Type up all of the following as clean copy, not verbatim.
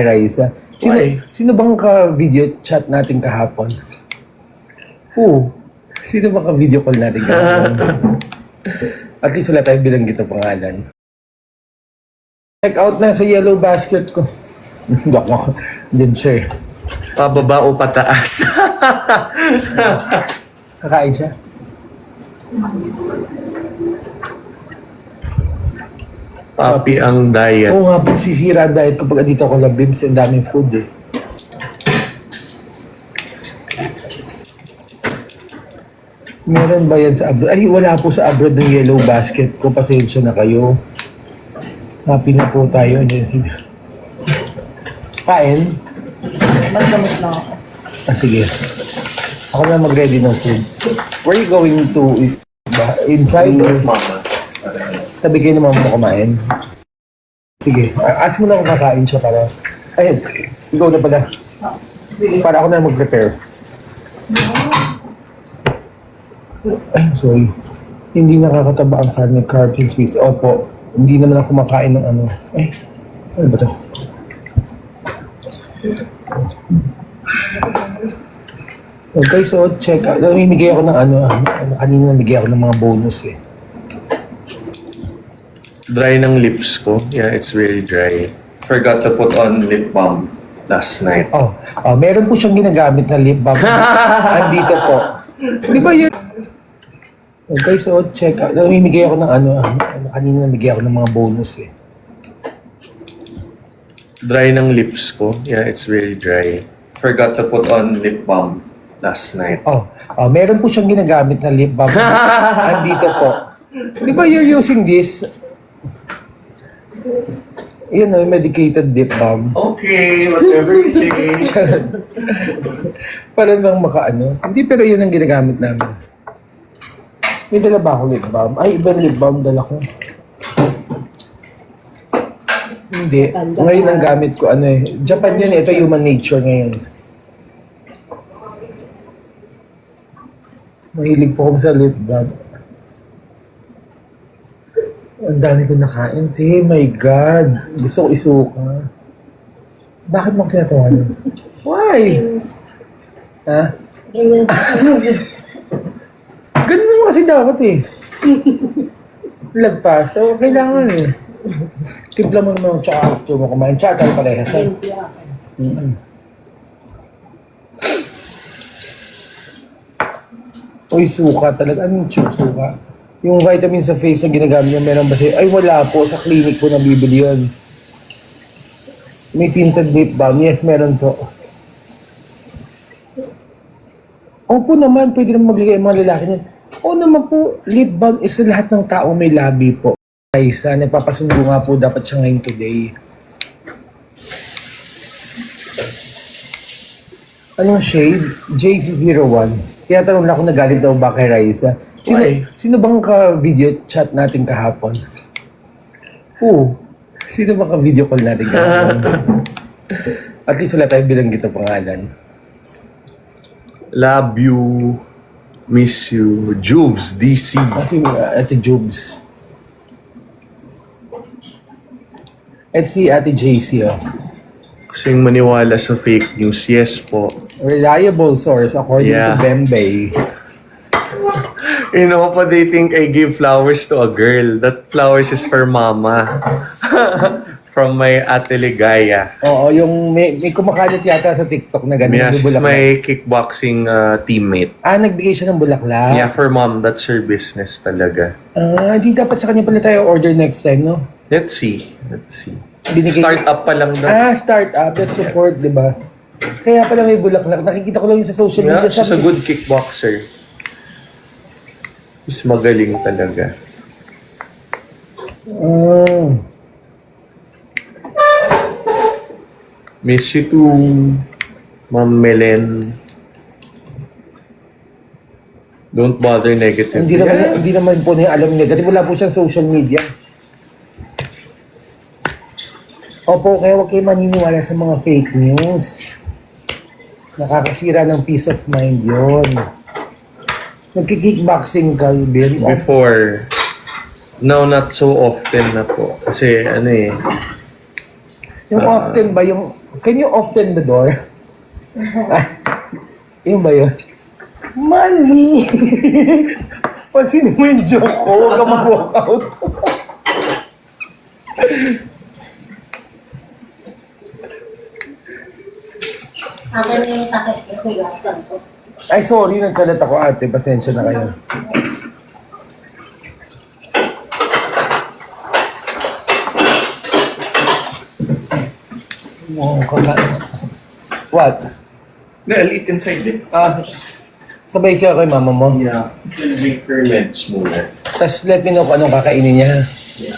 Raisa. Sino bang ka-video chat natin kahapon? Sino bang ka-video call natin kahapon? At least wala tayong bilanggit na pangalan. Check out na sa yellow basket ko. Bako, din siya eh. Pababa o pataas? Kakain siya. Papi ang diet. Oo nga, pag sisira ang diet ko pag dito ako lang, bibs, ang daming food eh. Meron ba yan sa abroad? Ay, wala po sa abroad ng yellow basket ko. Pasensya na kayo. Happy na po tayo. Kain? Magdamot na ako. Sige. Ako na mag-ready ng food. Where are you going to eat? Inside? Mama. Sabi kayo naman mo kumain. Sige. Ask mo na kung kakain siya para... Ayun. Ikaw na pala. Para ako na mag-prepare. Ay, sorry. Hindi nakakataba ang karne, carbs and sweets. Opo. Hindi naman ako kumakain ng ano. Ay, ano ba ito? Okay, so check out. Namimigay ako ng ano. Kanina namigay ako ng mga bonus eh. Dry ng lips ko. Yeah, it's really dry. Forgot to put on lip balm last night. Meron po siyang ginagamit na lip balm. Andito po. Di ba yun? Okay, so check out. Namimigay ako ng ano. Kanina namigay ako ng mga bonus eh. Dry ng lips ko. Yeah, it's really dry. Forgot to put on lip balm last night. Meron po siyang ginagamit na lip balm. Andito po. Di ba you're using this? Yun o, medicated lip balm. Okay, whatever you say. Parang bang makaano. Hindi, pero yun ang ginagamit namin. May dala ba ako lip balm? Ay, ibang lip balm dala ko. Hindi. Ngayon ang gamit ko, ano eh. Japan yun eh. Ito Human Nature ngayon. Mahilig po ako sa lip balm. Ang dami ko nakain. My God. Gusto ko isuka. Bakit mo kinatawanan? Why? Ha? Ganun naman kasi dapat eh. Lagpas. So, kailangan eh. Timpla mo naman tsaka after mo kumain. Tsaka tayo parehas. Uy, suka talaga. Anong suka? Yung vitamin sa face na ginagamit niya, meron ba siya? Ay, wala po. Sa clinic po nabibili yun. May tinted lip balm. Yes, meron po. Opo naman, pwede naman maglagay ang mga lalaki niyan. Oo naman po, lip balm is lahat ng tao may labi po. Guys, nagpapasundo nga po dapat siya ngayon today. Anong shade? JC01. Tinatanong na ako nagalit daw ba kay Raisa. Sino bang ka-video chat natin kahapon? Sino bang ka-video call natin kahapon? At least wala tayong bilanggit na pangalan. Love you. Miss you. Juves, DC. Kasi Ate Jubes. At si Ate JC, oh. Kasing maniwala sa fake news. Yes po. Reliable source according to Bembay. You know pa, they think I give flowers to a girl. That flowers is for mama. From my Ate Ligaya. Oo, yung may kumakalat yata sa TikTok na gano'n. Yeah, she's my kickboxing teammate. Nagbigay siya ng bulaklak. Yeah, for mom, that's her business talaga. Di dapat sa kanya pala tayo order next time, no? Let's see. Binigay Start up pa lang daw. Start up. Let's support, di ba? Kaya pala may bulaklak. Nakikita ko lang yung sa social media. Yeah, she's a good kickboxer. She's magaling talaga. Miss you too, Ma'am Melen. Don't bother negative. Hindi naman po niya alam niya. Dati wala po siyang social media. Opo, kaya huwag kayo maniniwala sa mga fake news. Nakakasira ng peace of mind yun. Nagkikickboxing ka, Bill? Before, now not so often na po. Kasi ano eh, Yung often ba yung Can you open the door? Yun ba yun? Mali! Pansinin mo yung joke ko, huwag ka mag-walk out. Ako na yung takip ko hugasan ko. Ay, sorry, nagkalat ako ate. Pasensya na kayo. Oh, what? No, I'll eat inside it. Sabay siya kay mama mo. Yeah. I'll make her meds muna. Tapos let me know kung anong kakainin niya. Yeah.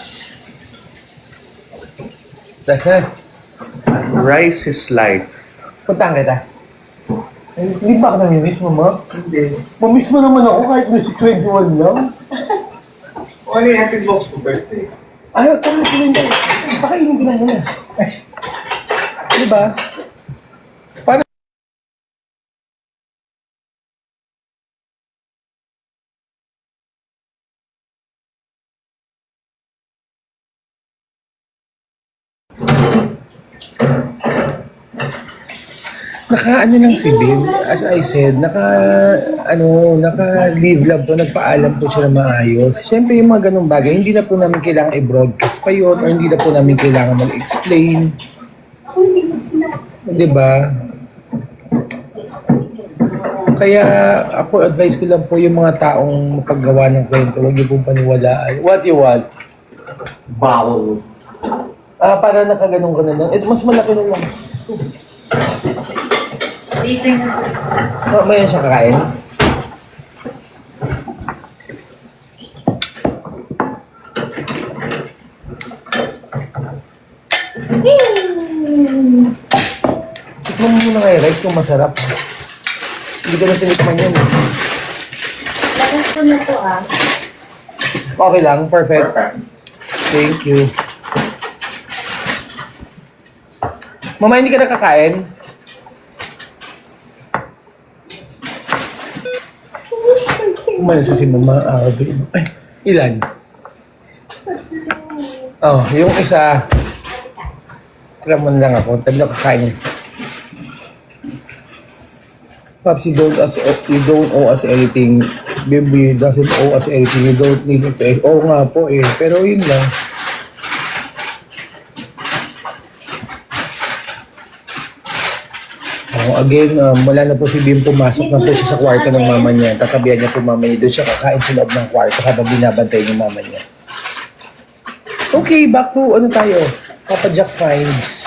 Tapos na, Rice is life. puntahan kita. Ay, hindi ba ako namimiss, mama? Hindi. Mamiss mo naman ako kahit na si 21 lang. Ano yung happy box ko birthday? Ayaw, tama ko rin. Pakainin ko lang niya. Diba? Paano? Naka-ano lang si Bill, as I said, naka-live lab po, nagpaalam po siya na maayos. Siyempre yung mga ganung bagay, hindi na po namin kailangan i-broadcast pa yun, or hindi na po namin kailangan mag-explain. Diba? Kaya ako advice ko lang po yung mga taong mapaggawa ng kwento, huwag yung pong paniwalaan. What you want? Bawal. Para nakaganong ka na lang. Mas malaki na lang. Mamaya siya kakain. Tikman mo muna nga yung rice kung masarap. Hindi ko na tinikman yan. Lakas ko na to ah. Okay lang, perfect. Thank you. Mama, hindi ka nakakain? Umalis si Mama. Ay, ilan? Oh, yung isa. Tiraman lang ako. Tabi na kakain. Pops, you don't owe us anything. Baby doesn't owe us anything. You don't need it. Oo nga po eh. Pero yun lang. Again, wala na po si Bim, pumasok na po siya sa kwarto ng mama niya. Tatabihan niya po mama niya. Doon siya kakain sa loob ng kwarto habang binabantay ng mama niya. Okay, back to ano tayo? Papa Jack finds.